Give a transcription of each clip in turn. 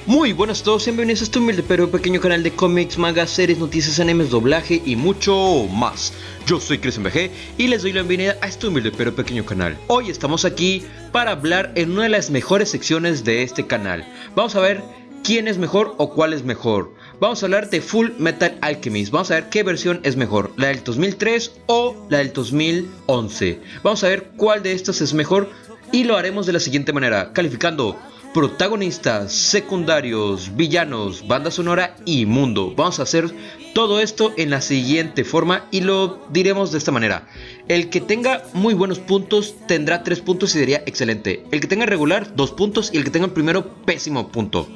Muy buenas a todos, bienvenidos a este humilde pero pequeño canal de cómics, mangas, series, noticias, animes, doblaje y mucho más. Yo soy ChrisMG y les doy la bienvenida a este humilde pero pequeño canal. Hoy estamos aquí para hablar en una de las mejores secciones de este canal. Vamos a ver quién es mejor o cuál es mejor. Vamos a hablar de Full Metal Alchemist. Vamos a ver qué versión es mejor, la del 2003 o la del 2011. Vamos a ver cuál de estas es mejor y lo haremos de la siguiente manera, calificando protagonistas, secundarios, villanos, banda sonora y mundo. Vamos a hacer todo esto en la siguiente forma y lo diremos de esta manera. El que tenga muy buenos puntos tendrá 3 puntos y sería excelente. El que tenga regular 2 puntos y el que tenga el primero pésimo punto.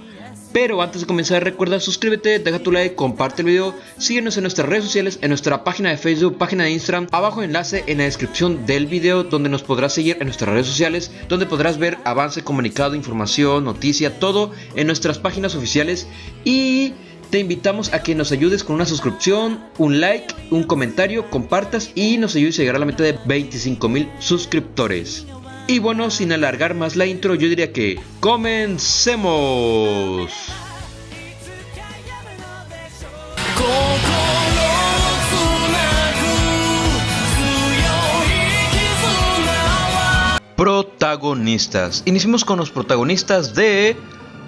Pero antes de comenzar, recuerda suscríbete, deja tu like, comparte el video, síguenos en nuestras redes sociales, en nuestra página de Facebook, página de Instagram, abajo enlace en la descripción del video donde nos podrás seguir en nuestras redes sociales, donde podrás ver avance, comunicado, información, noticia, todo en nuestras páginas oficiales. Y te invitamos a que nos ayudes con una suscripción, un like, un comentario, compartas y nos ayudes a llegar a la meta de 25,000 suscriptores. Y bueno, sin alargar más la intro, yo diría que ¡comencemos! Protagonistas. Iniciamos con los protagonistas de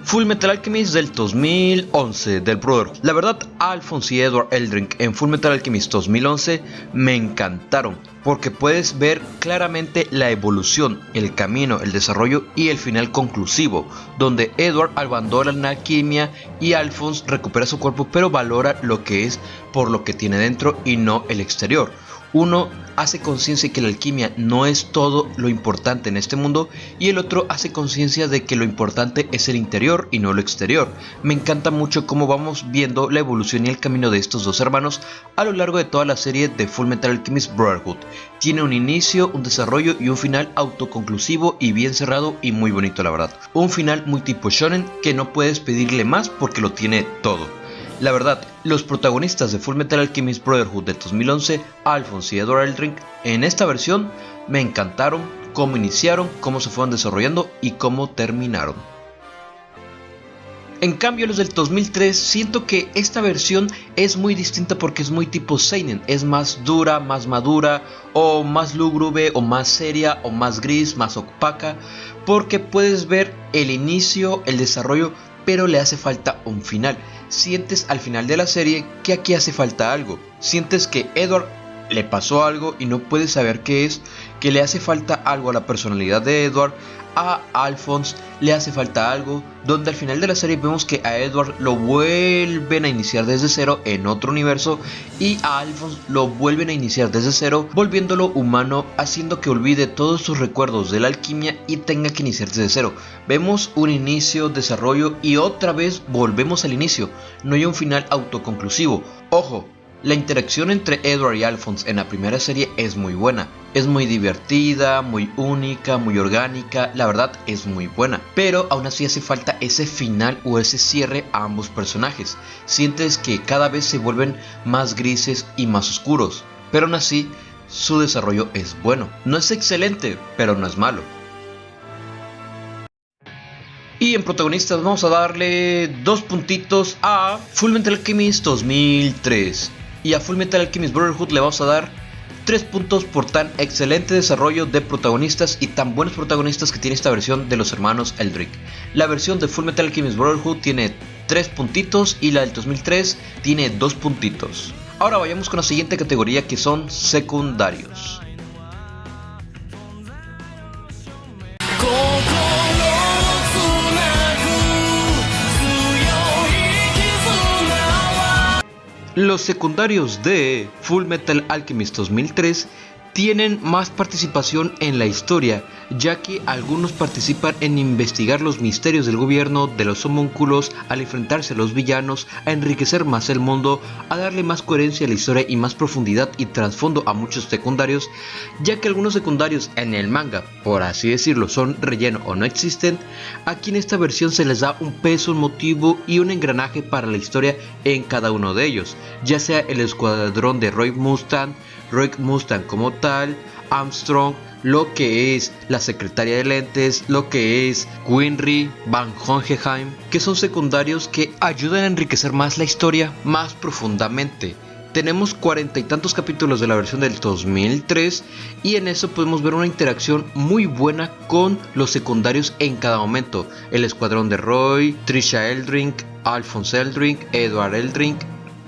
Full Metal Alchemist del 2011, del Brotherhood. La verdad, Alphonse y Edward Elric en Full Metal Alchemist 2011 me encantaron, porque puedes ver claramente la evolución, el camino, el desarrollo y el final conclusivo, donde Edward abandona la alquimia y Alphonse recupera su cuerpo, pero valora lo que es por lo que tiene dentro y no el exterior. Uno hace conciencia de que la alquimia no es todo lo importante en este mundo y el otro hace conciencia de que lo importante es el interior y no lo exterior. Me encanta mucho cómo vamos viendo la evolución y el camino de estos dos hermanos a lo largo de toda la serie de Full Metal Alchemist Brotherhood. Tiene un inicio, un desarrollo y un final autoconclusivo y bien cerrado y muy bonito, la verdad. Un final muy tipo shonen que no puedes pedirle más porque lo tiene todo. La verdad, los protagonistas de Full Metal Alchemist Brotherhood de 2011, Alphonse y Edward Elric, en esta versión me encantaron cómo iniciaron, cómo se fueron desarrollando y cómo terminaron. En cambio, los del 2003, siento que esta versión es muy distinta porque es muy tipo seinen, es más dura, más madura, o más lúgubre, o más seria, o más gris, más opaca, porque puedes ver el inicio, el desarrollo, pero le hace falta un final. Sientes al final de la serie que aquí hace falta algo. Sientes que Edward le pasó algo y no puedes saber qué es, que le hace falta algo a la personalidad de Edward. A Alphonse le hace falta algo, donde al final de la serie vemos que a Edward lo vuelven a iniciar desde cero en otro universo y a Alphonse lo vuelven a iniciar desde cero, volviéndolo humano, haciendo que olvide todos sus recuerdos de la alquimia y tenga que iniciar desde cero. Vemos un inicio, desarrollo y otra vez volvemos al inicio. No hay un final autoconclusivo. Ojo, la interacción entre Edward y Alphonse en la primera serie es muy buena. Es muy divertida, muy única, muy orgánica, la verdad es muy buena. Pero aún así hace falta ese final o ese cierre a ambos personajes. Sientes que cada vez se vuelven más grises y más oscuros. Pero aún así, su desarrollo es bueno. No es excelente, pero no es malo. Y en protagonistas vamos a darle 2 puntitos a Full Metal Alchemist 2003. Y a Full Metal Alchemist Brotherhood le vamos a dar 3 puntos por tan excelente desarrollo de protagonistas y tan buenos protagonistas que tiene esta versión de los hermanos Elric. La versión de Full Metal Alchemist Brotherhood tiene 3 puntitos y la del 2003 tiene 2 puntitos. Ahora vayamos con la siguiente categoría, que son secundarios. Los secundarios de Full Metal Alchemist 2003 tienen más participación en la historia, ya que algunos participan en investigar los misterios del gobierno, de los homúnculos, al enfrentarse a los villanos, a enriquecer más el mundo, a darle más coherencia a la historia y más profundidad y trasfondo a muchos secundarios, ya que algunos secundarios en el manga, por así decirlo, son relleno o no existen. Aquí en esta versión se les da un peso, un motivo y un engranaje para la historia en cada uno de ellos, ya sea el escuadrón de Roy Mustang como tal, Armstrong, lo que es la secretaria de lentes, lo que es Winry, Van Hohenheim, que son secundarios que ayudan a enriquecer más la historia más profundamente. Tenemos 40 y tantos capítulos de la versión del 2003 y en eso podemos ver una interacción muy buena con los secundarios en cada momento. El escuadrón de Roy, Trisha Eldring, Alphonse Eldring, Edward Eldring,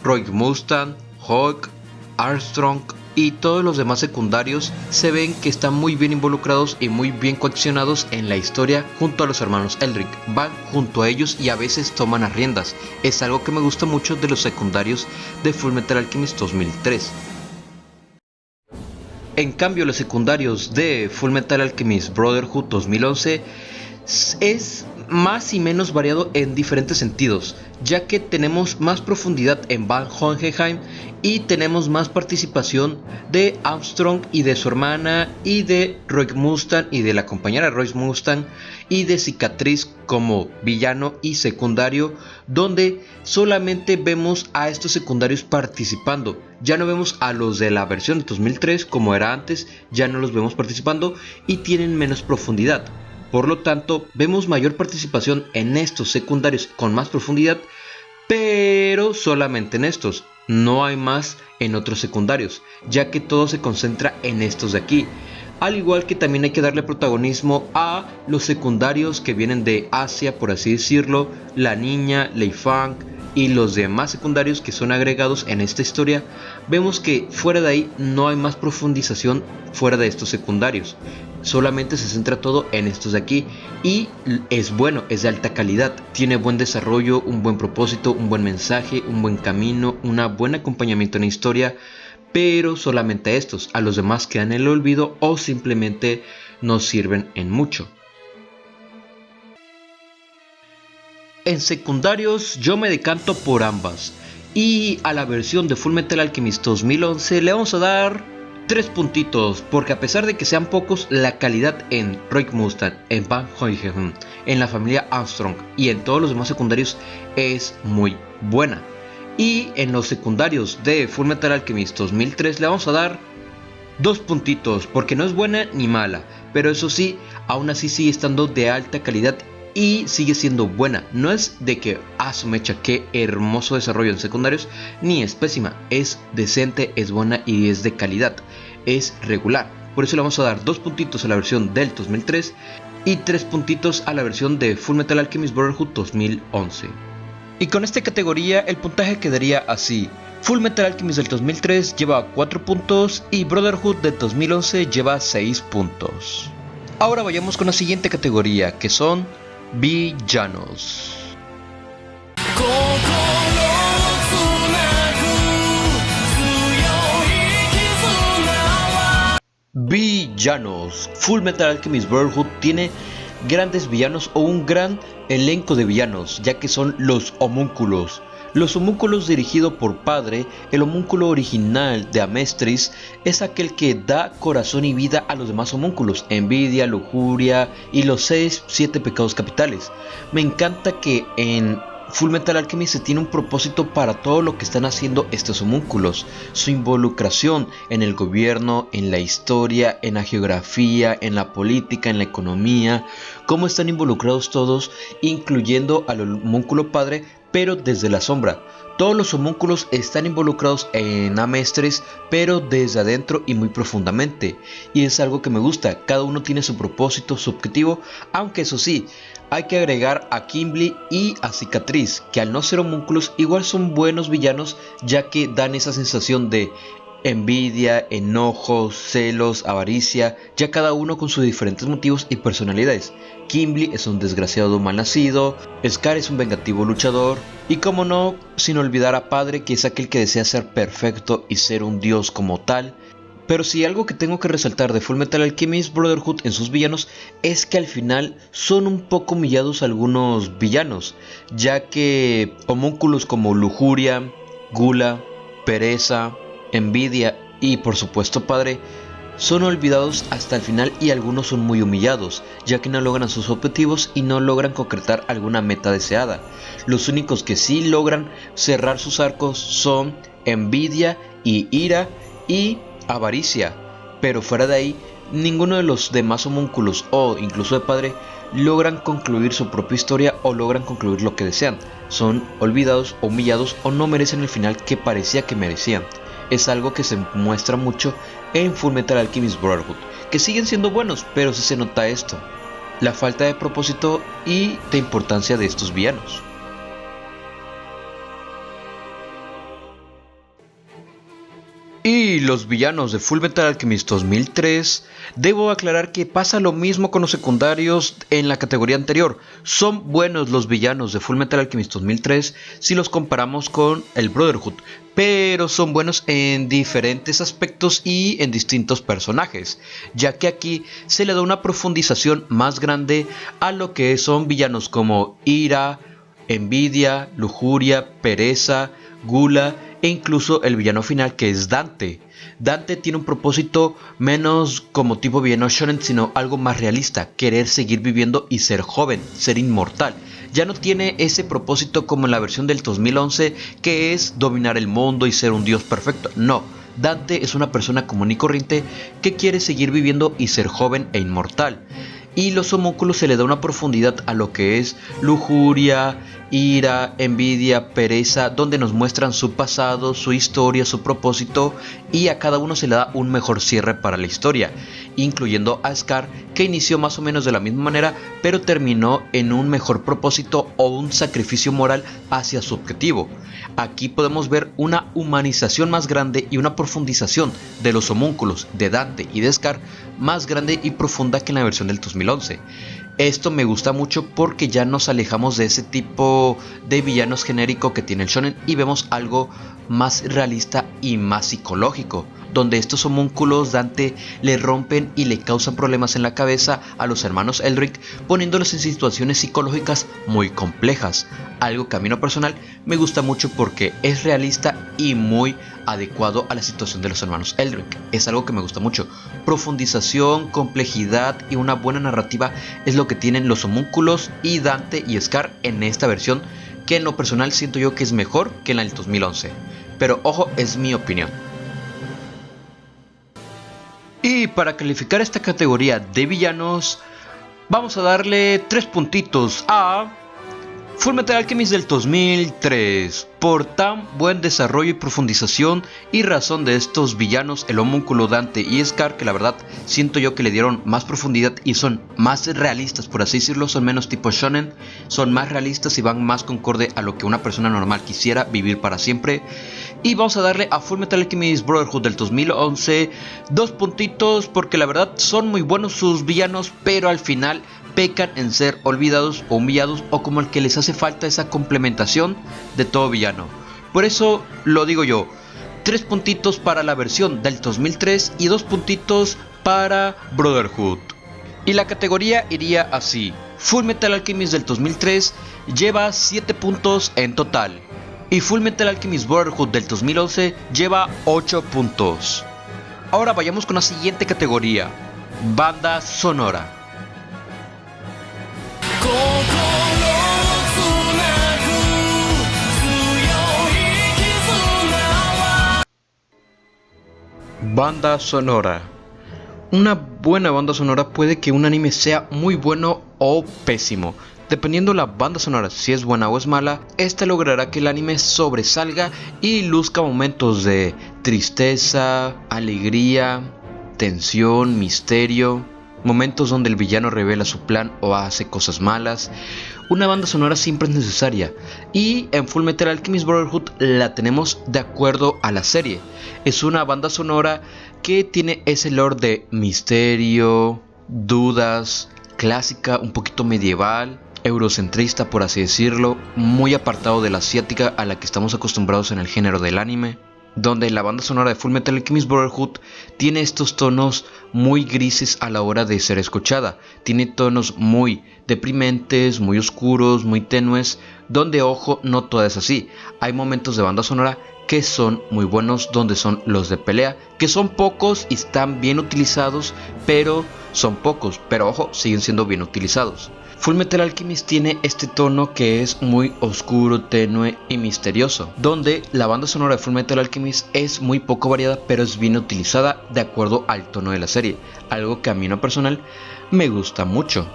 Roy Mustang, Hawk, Armstrong y todos los demás secundarios se ven que están muy bien involucrados y muy bien coaccionados en la historia junto a los hermanos Eldring. Van junto a ellos y a veces toman las riendas. Es algo que me gusta mucho de los secundarios de Fullmetal Alchemist 2003. En cambio, los secundarios de Fullmetal Alchemist Brotherhood 2011 es más y menos variado en diferentes sentidos, ya que tenemos más profundidad en Van Hohenheim y tenemos más participación de Armstrong y de su hermana y de Roy Mustang y de la compañera Roy Mustang y de Cicatriz como villano y secundario, donde solamente vemos a estos secundarios participando. Ya no vemos a los de la versión de 2003 como era antes, ya no los vemos participando y tienen menos profundidad. Por lo tanto, vemos mayor participación en estos secundarios con más profundidad, pero solamente en estos. No hay más en otros secundarios, ya que todo se concentra en estos de aquí. Al igual que también hay que darle protagonismo a los secundarios que vienen de Asia, por así decirlo, la niña, Lei Fang y los demás secundarios que son agregados en esta historia. Vemos que fuera de ahí no hay más profundización fuera de estos secundarios. Solamente se centra todo en estos de aquí y es bueno, es de alta calidad, tiene buen desarrollo, un buen propósito, un buen mensaje, un buen camino, un buen acompañamiento en la historia, pero solamente a estos, a los demás quedan en el olvido o simplemente no sirven en mucho. En secundarios yo me decanto por ambas y a la versión de Fullmetal Alchemist 2011 le vamos a dar 3 puntitos, porque a pesar de que sean pocos, la calidad en Roy Mustang, en Van Hohenheim, en la familia Armstrong y en todos los demás secundarios es muy buena. Y en los secundarios de Fullmetal Alchemist 2003 le vamos a dar 2 puntitos, porque no es buena ni mala, pero eso sí, aún así sigue estando de alta calidad y sigue siendo buena. No es de que su mecha, qué hermoso desarrollo en secundarios, ni es pésima, es decente, es buena y es de calidad, es regular. Por eso le vamos a dar 2 puntitos a la versión del 2003 y 3 puntitos a la versión de Fullmetal Alchemist Brotherhood 2011. Y con esta categoría el puntaje quedaría así: Fullmetal Alchemist del 2003 lleva 4 puntos y Brotherhood del 2011 lleva 6 puntos. Ahora vayamos con la siguiente categoría, que son villanos. Villanos. Fullmetal Alchemist Brotherhood tiene grandes villanos o un gran elenco de villanos, ya que son los homúnculos. Los homúnculos dirigido por Padre, el homúnculo original de Amestris, es aquel que da corazón y vida a los demás homúnculos, envidia, lujuria y los 7 pecados capitales. Me encanta que en Fullmetal Alchemist se tiene un propósito para todo lo que están haciendo estos homúnculos. Su involucración en el gobierno, en la historia, en la geografía, en la política, en la economía, cómo están involucrados todos, incluyendo al homúnculo padre, pero desde la sombra. Todos los homúnculos están involucrados en Amestris, pero desde adentro y muy profundamente. Y es algo que me gusta, cada uno tiene su propósito, su objetivo, aunque eso sí, hay que agregar a Kimblee y a Cicatriz, que al no ser homúnculos igual son buenos villanos, ya que dan esa sensación de envidia, enojos, celos, avaricia, ya cada uno con sus diferentes motivos y personalidades. Kimblee es un desgraciado malnacido, Scar es un vengativo luchador, y como no, sin olvidar a Padre, que es aquel que desea ser perfecto y ser un dios como tal. Pero si algo que tengo que resaltar de Fullmetal Alchemist Brotherhood en sus villanos es que al final son un poco humillados algunos villanos, ya que homúnculos como lujuria, gula, pereza, envidia y por supuesto Padre son olvidados hasta el final, y algunos son muy humillados, ya que no logran sus objetivos y no logran concretar alguna meta deseada. Los únicos que sí logran cerrar sus arcos son envidia y ira y avaricia, pero fuera de ahí ninguno de los demás homúnculos o incluso de padre logran concluir su propia historia o logran concluir lo que desean. Son olvidados o humillados o no merecen el final que parecía que merecían. Es algo que se muestra mucho en Fullmetal Alchemist Brotherhood, que siguen siendo buenos, pero sí se nota esto, la falta de propósito y de importancia de estos villanos. Y los villanos de Fullmetal Alchemist 2003, debo aclarar que pasa lo mismo con los secundarios en la categoría anterior. Son buenos los villanos de Fullmetal Alchemist 2003 si los comparamos con el Brotherhood, pero son buenos en diferentes aspectos y en distintos personajes, ya que aquí se le da una profundización más grande a lo que son villanos como ira, envidia, lujuria, pereza, gula e incluso el villano final, que es Dante. Dante tiene un propósito menos como tipo villano shonen, sino algo más realista: querer seguir viviendo y ser joven, ser inmortal. Ya no tiene ese propósito como en la versión del 2011, que es dominar el mundo y ser un dios perfecto. No, Dante es una persona común y corriente que quiere seguir viviendo y ser joven e inmortal. Y los homúnculos se le da una profundidad a lo que es lujuria, ira, envidia, pereza, donde nos muestran su pasado, su historia, su propósito, y a cada uno se le da un mejor cierre para la historia, incluyendo a Scar, que inició más o menos de la misma manera, pero terminó en un mejor propósito o un sacrificio moral hacia su objetivo. Aquí podemos ver una humanización más grande y una profundización de los homúnculos de Dante y de Scar más grande y profunda que en la versión del 2011. Esto me gusta mucho porque ya nos alejamos de ese tipo de villanos genérico que tiene el shonen y vemos algo más realista y más psicológico, donde estos homúnculos Dante le rompen y le causan problemas en la cabeza a los hermanos Elric, poniéndolos en situaciones psicológicas muy complejas, algo que a mí en lo personal me gusta mucho porque es realista y muy adecuado a la situación de los hermanos Elric. Es algo que me gusta mucho. Profundización, complejidad y una buena narrativa es lo que tienen los homúnculos y Dante y Scar en esta versión, que en lo personal siento yo que es mejor que en la del 2011. Pero ojo, es mi opinión. Y para calificar esta categoría de villanos, vamos a darle 3 puntitos a Fullmetal Alchemist del 2003, por tan buen desarrollo y profundización y razón de estos villanos, el homúnculo, Dante y Scar, que la verdad siento yo que le dieron más profundidad y son más realistas, por así decirlo, son menos tipo shonen, son más realistas y van más concorde a lo que una persona normal quisiera vivir para siempre. Y vamos a darle a Fullmetal Alchemist Brotherhood del 2011 2 puntitos, porque la verdad son muy buenos sus villanos, pero al final pecan en ser olvidados o humillados, o como el que les hace falta esa complementación de todo villano. Por eso lo digo yo, 3 puntitos para la versión del 2003 y 2 puntitos para Brotherhood. Y la categoría iría así: Fullmetal Alchemist del 2003 lleva 7 puntos en total y Fullmetal Alchemist Brotherhood del 2011 lleva 8 puntos. Ahora vayamos con la siguiente categoría: banda sonora. Banda sonora. Una buena banda sonora puede que un anime sea muy bueno o pésimo. Dependiendo la banda sonora, si es buena o es mala, esta logrará que el anime sobresalga y luzca momentos de tristeza, alegría, tensión, misterio, momentos donde el villano revela su plan o hace cosas malas. Una banda sonora siempre es necesaria, y en Fullmetal Alchemist Brotherhood la tenemos de acuerdo a la serie. Es una banda sonora que tiene ese lore de misterio, dudas, clásica, un poquito medieval, eurocentrista por así decirlo, muy apartado de la asiática a la que estamos acostumbrados en el género del anime, donde la banda sonora de Fullmetal Alchemist Brotherhood tiene estos tonos muy grises a la hora de ser escuchada. Tiene tonos muy deprimentes, muy oscuros, muy tenues, donde ojo, no todo es así. Hay momentos de banda sonora que son muy buenos, donde son los de pelea, que son pocos y están bien utilizados, pero son pocos, pero ojo, siguen siendo bien utilizados. Fullmetal Alchemist tiene este tono que es muy oscuro, tenue y misterioso, donde la banda sonora de Fullmetal Alchemist es muy poco variada, pero es bien utilizada de acuerdo al tono de la serie, algo que a mí en lo personal me gusta mucho.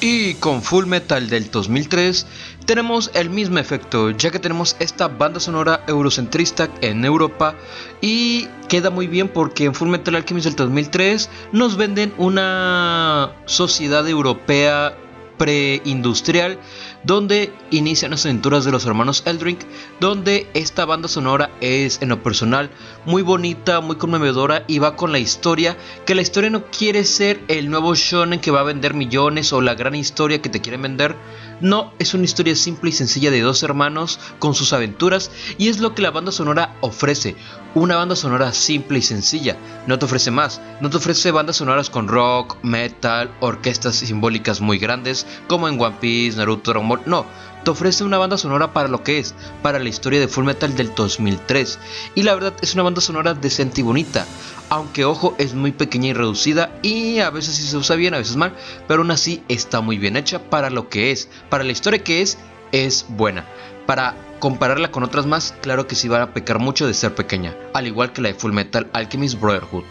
Y con Fullmetal del 2003 tenemos el mismo efecto, ya que tenemos esta banda sonora eurocentrista en Europa y queda muy bien porque en Fullmetal Alchemist del 2003 nos venden una sociedad europea preindustrial donde inician las aventuras de los hermanos Eldring, donde esta banda sonora es en lo personal muy bonita, muy conmovedora y va con la historia, que la historia no quiere ser el nuevo shonen que va a vender millones o la gran historia que te quieren vender. No, es una historia simple y sencilla de dos hermanos con sus aventuras y es lo que la banda sonora ofrece. Una banda sonora simple y sencilla, no te ofrece más, no te ofrece bandas sonoras con rock, metal, orquestas simbólicas muy grandes como en One Piece, Naruto, Dragon Ball, no, te ofrece una banda sonora para lo que es, para la historia de Fullmetal del 2003 y la verdad es una banda sonora decente y bonita, aunque ojo es muy pequeña y reducida y a veces sí se usa bien, a veces mal, pero aún así está muy bien hecha para lo que es, para la historia que es buena. Para compararla con otras más, claro que sí va a pecar mucho de ser pequeña, al igual que la de Fullmetal Alchemist Brotherhood.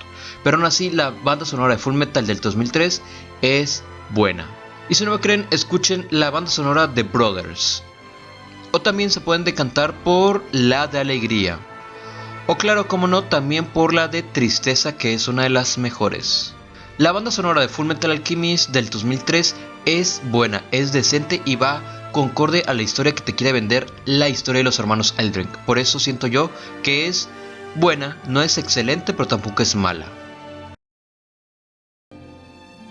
Pero aún así, la banda sonora de Fullmetal del 2003 es buena. Y si no me creen, escuchen la banda sonora de Brothers. O también se pueden decantar por la de Alegría. O claro, como no, también por la de Tristeza, que es una de las mejores. La banda sonora de Fullmetal Alchemist del 2003 es buena, es decente y va concorde a la historia que te quiere vender la historia de los hermanos Eldring. Por eso siento yo que es buena, no es excelente, pero tampoco es mala.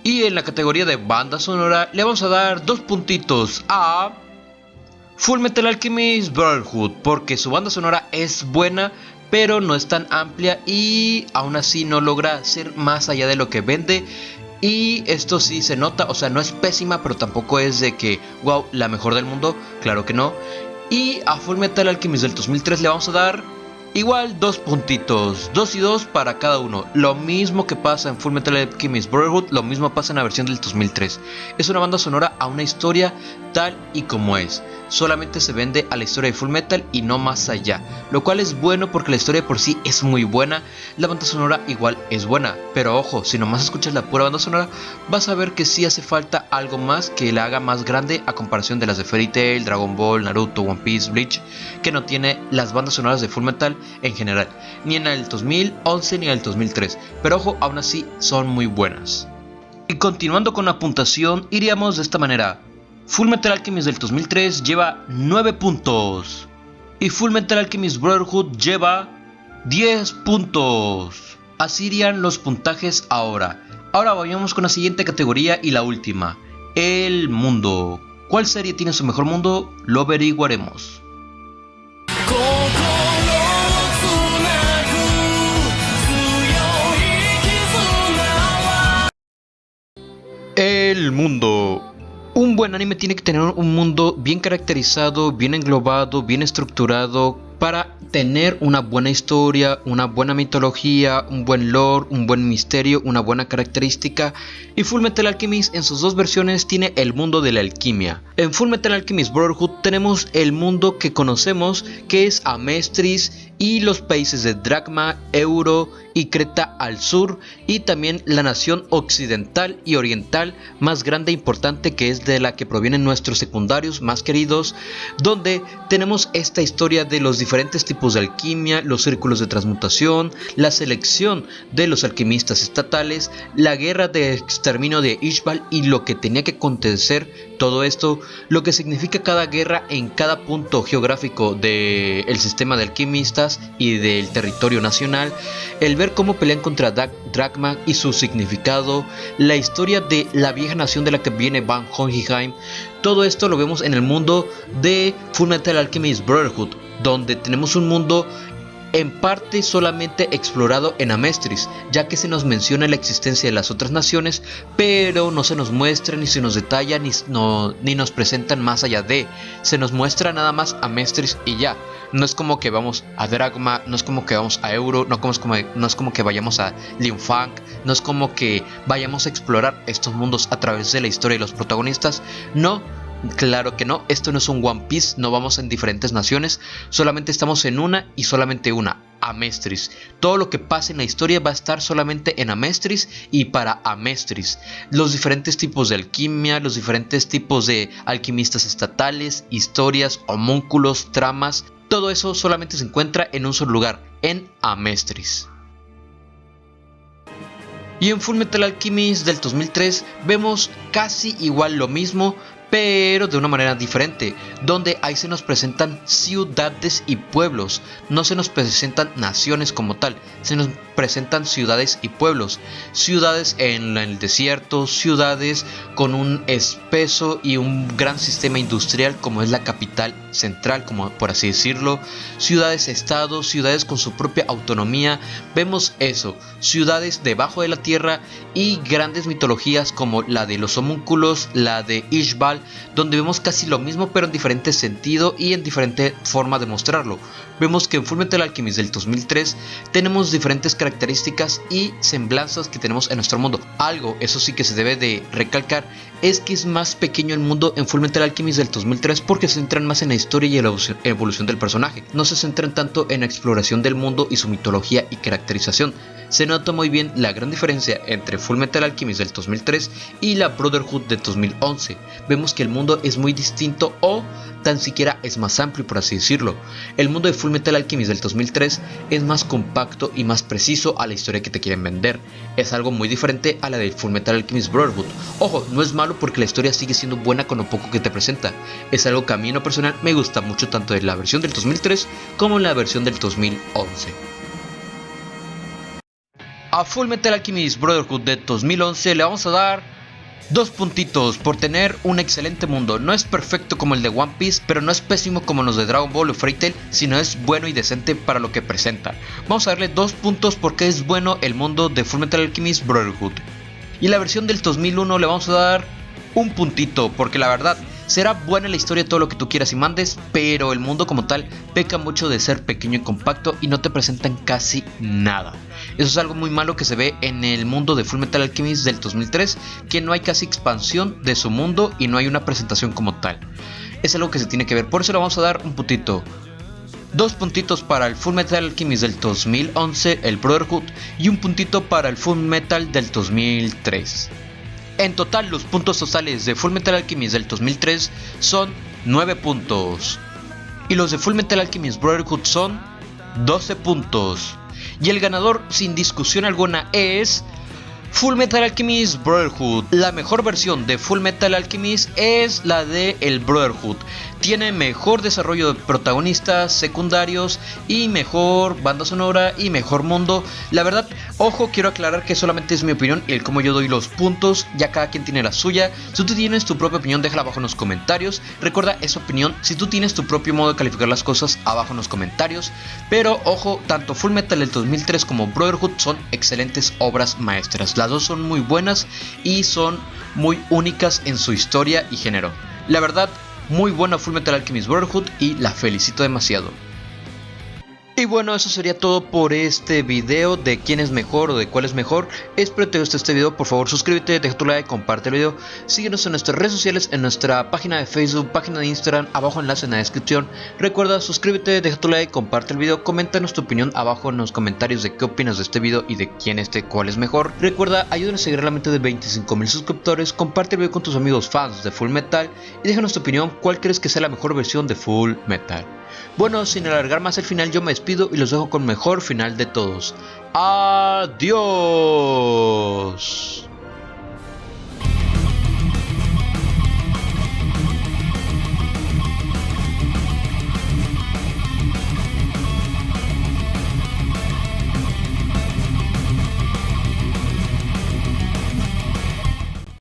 Y en la categoría de banda sonora le vamos a dar 2 puntitos a Fullmetal Alchemist Brotherhood, porque su banda sonora es buena, pero no es tan amplia y aún así no logra ser más allá de lo que vende. Y esto sí se nota, o sea, no es pésima, pero tampoco es de que, wow, la mejor del mundo, claro que no. Y a Fullmetal Alchemist del 2003 le vamos a dar igual 2 puntitos, 2 y 2 para cada uno. Lo mismo que pasa en Fullmetal Alchemist Brotherhood, lo mismo pasa en la versión del 2003. Es una banda sonora a una historia tal y como es. Solamente se vende a la historia de Fullmetal y no más allá, lo cual es bueno porque la historia por sí es muy buena. La banda sonora igual es buena, pero ojo, si nomás escuchas la pura banda sonora vas a ver que sí hace falta algo más que la haga más grande a comparación de las de Fairy Tail, Dragon Ball, Naruto, One Piece, Bleach, que no tiene las bandas sonoras de Fullmetal en general, ni en el 2011 ni en el 2003, pero ojo, aún así son muy buenas. Y continuando con la puntuación, iríamos de esta manera: Fullmetal Alchemist del 2003 lleva 9 puntos y Fullmetal Alchemist Brotherhood lleva 10 puntos. Así irían los puntajes ahora. Ahora vayamos con la siguiente categoría y la última: el mundo. ¿Cuál serie tiene su mejor mundo? Lo averiguaremos. El mundo. Un buen anime tiene que tener un mundo bien caracterizado, bien englobado, bien estructurado para tener una buena historia, una buena mitología, un buen lore, un buen misterio, una buena característica. Y Fullmetal Alchemist en sus dos versiones tiene el mundo de la alquimia. En Fullmetal Alchemist Brotherhood tenemos el mundo que conocemos, que es Amestris y los países de Drachma, Euro y Creta al sur, y también la nación occidental y oriental más grande e importante, que es de la que provienen nuestros secundarios más queridos, donde tenemos esta historia de los diferentes tipos de alquimia, los círculos de transmutación, la selección de los alquimistas estatales, la guerra de exterminio de Ishbal y lo que tenía que acontecer, todo esto, lo que significa cada guerra en cada punto geográfico del sistema de alquimistas y del territorio nacional, el ver cómo pelean contra Drachma y su significado, la historia de la vieja nación de la que viene Van Hohenheim. Todo esto lo vemos en el mundo de Fullmetal Alchemist Brotherhood, donde tenemos un mundo en parte solamente explorado en Amestris, ya que se nos menciona la existencia de las otras naciones, pero no se nos muestra ni se nos detalla ni nos presentan más allá de. Se nos muestra nada más Amestris y ya. No es como que vamos a Dragma, no es como que vamos a Euro, no es como que vayamos a Linfang, no es como que vayamos a explorar estos mundos a través de la historia y los protagonistas. No. Claro que no, esto no es un One Piece, no vamos en diferentes naciones, solamente estamos en una y solamente una, Amestris. Todo lo que pase en la historia va a estar solamente en Amestris y para Amestris. Los diferentes tipos de alquimia, los diferentes tipos de alquimistas estatales, historias, homúnculos, tramas, todo eso solamente se encuentra en un solo lugar, en Amestris. Y en Fullmetal Alchemist del 2003 vemos casi igual lo mismo, pero de una manera diferente, donde ahí se nos presentan ciudades y pueblos, no se nos presentan naciones como tal, se nos presentan ciudades y pueblos, ciudades en el desierto, ciudades con un espeso y un gran sistema industrial como es la capital central, como por así decirlo, ciudades-estados, ciudades con su propia autonomía, vemos eso, ciudades debajo de la tierra y grandes mitologías como la de los homúnculos, la de Ishbal, donde vemos casi lo mismo pero en diferente sentido y en diferente forma de mostrarlo. Vemos que en Fullmetal Alchemist del 2003 tenemos diferentes características y semblanzas que tenemos en nuestro mundo. Algo, eso sí que se debe de recalcar, es que es más pequeño el mundo en Fullmetal Alchemist del 2003 porque se centran más en la historia y la evolución del personaje. No se centran tanto en la exploración del mundo y su mitología y caracterización. Se nota muy bien la gran diferencia entre Fullmetal Alchemist del 2003 y la Brotherhood del 2011. Vemos que el mundo es muy distinto o tan siquiera es más amplio, por así decirlo. El mundo de Fullmetal Alchemist del 2003 es más compacto y más preciso a la historia que te quieren vender. Es algo muy diferente a la de Fullmetal Alchemist Brotherhood. Ojo, no es malo porque la historia sigue siendo buena con lo poco que te presenta. Es algo que a mí en lo personal me gusta mucho tanto de la versión del 2003 como en la versión del 2011. A Fullmetal Alchemist Brotherhood de 2011 le vamos a dar 2 puntitos por tener un excelente mundo. No es perfecto como el de One Piece, pero no es pésimo como los de Dragon Ball o Fairy Tail, sino es bueno y decente para lo que presenta. Vamos a darle 2 puntos porque es bueno el mundo de Fullmetal Alchemist Brotherhood. Y la versión del 2001 le vamos a dar un puntito porque la verdad será buena la historia, todo lo que tú quieras y mandes, pero el mundo como tal peca mucho de ser pequeño y compacto y no te presentan casi nada. Eso es algo muy malo que se ve en el mundo de Fullmetal Alchemist del 2003, que no hay casi expansión de su mundo y no hay una presentación como tal. Es algo que se tiene que ver, por eso le vamos a dar un puntito. 2 puntitos para el Fullmetal Alchemist del 2011, el Brotherhood, y un puntito para el Fullmetal del 2003. En total, los puntos totales de Fullmetal Alchemist del 2003 son 9 puntos. Y los de Fullmetal Alchemist Brotherhood son 12 puntos. Y el ganador, sin discusión alguna, es Fullmetal Alchemist Brotherhood. La mejor versión de Fullmetal Alchemist es la de el Brotherhood. Tiene mejor desarrollo de protagonistas secundarios y mejor banda sonora y mejor mundo. La verdad, ojo, quiero aclarar que solamente es mi opinión y el cómo yo doy los puntos, ya cada quien tiene la suya. Si tú tienes tu propia opinión, déjala abajo en los comentarios. Recuerda, es opinión. Si tú tienes tu propio modo de calificar las cosas, abajo en los comentarios. Pero ojo, tanto Fullmetal del 2003 como Brotherhood son excelentes obras maestras. Las dos son muy buenas y son muy únicas en su historia y género. La verdad, muy buena Fullmetal Alchemist Brotherhood y la felicito demasiado. Y bueno, eso sería todo por este video de quién es mejor o de cuál es mejor. Espero que te guste este video, por favor suscríbete, deja tu like, comparte el video. Síguenos en nuestras redes sociales, en nuestra página de Facebook, página de Instagram, abajo enlace en la descripción. Recuerda, suscríbete, deja tu like, comparte el video, coméntanos tu opinión abajo en los comentarios de qué opinas de este video y de quién cuál es mejor. Recuerda, ayúdanos a seguir la mente de 25,000 suscriptores, comparte el video con tus amigos fans de Fullmetal y déjanos tu opinión, cuál crees que sea la mejor versión de Fullmetal. Bueno, sin alargar más el final, yo me despido y los dejo con el mejor final de todos. ¡Adiós!